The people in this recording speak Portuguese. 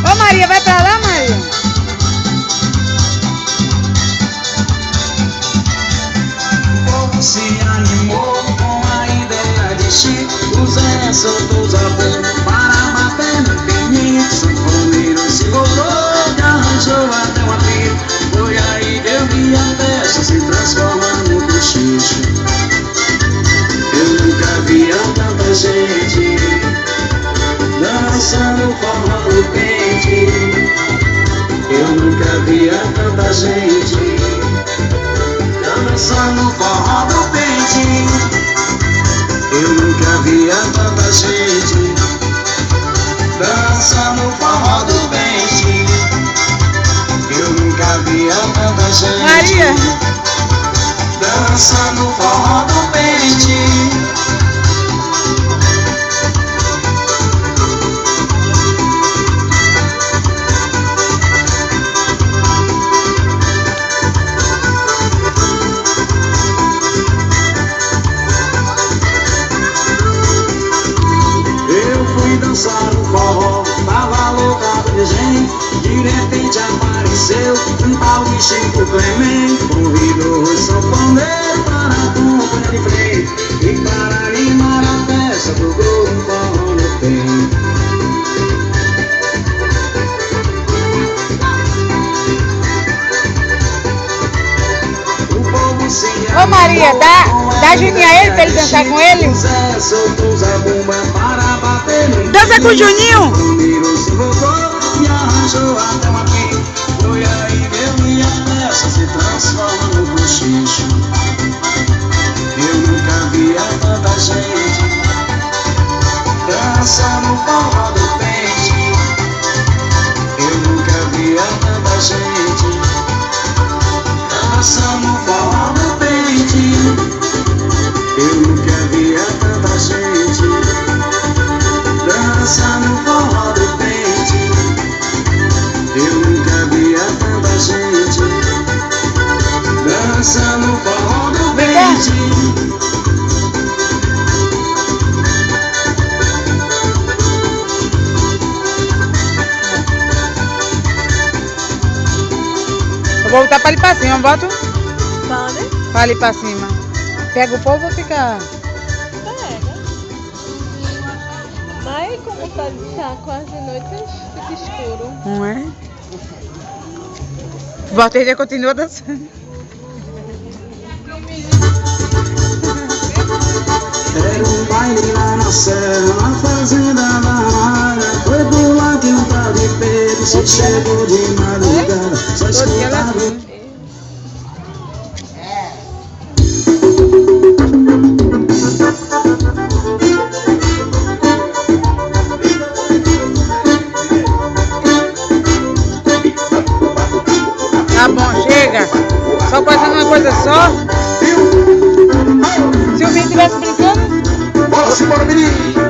Ô Maria, vai pra lá, Maria? O povo se animou com a ideia de Chico. Os Zé soltou a boca para bater no pininho. O sanfoneiro se voltou e arranjou até uma pilha. Foi aí que eu vi a festa se transformando no cochicho. Eu nunca via tanta gente dançando forró no pente. Eu nunca via tanta gente dançando forró no pente. Eu nunca via tanta gente dançando forró do pente. Eu nunca via tanta gente Maria, dançando forró do pente. Eu fui dançar um forró, tava lotado de gente. De repente apareceu um tal de Chico Clemente. Convidou o sanfoneiro para a companhia de frente. E para animar a festa tocou um forró no peito. O povo se ô Maria, dá Juninho a ele pra ele dançar com ele. Zé soltou a bomba para bater no Dança com o Juninho. o Miro se voltou e arranjou até uma pinta. Foi aí que eu vi a festa se transforma no cochicho. Eu nunca via tanta gente dançando forró do pente. Eu nunca via tanta gente dançando forró do pente. Eu nunca via tanta gente dançando forró do pente. Eu nunca via tanta gente dançando forró do pente. Vou voltar pra ali pra cima, bota Pode? pra ali pra cima. Pega o povo ou fica... Pega. Mas como tá quase noite, fica escuro. Não é? Bota ele e continua dançando. Era um baile lá na serra, na fazenda da Arara. Foi por lá que um tal de Pedro se chegou de madrugada. Só escutava. Tá bom, chega. Só fazendo uma coisa só. Se o menino estivesse brincando... Bora, simbora, menino!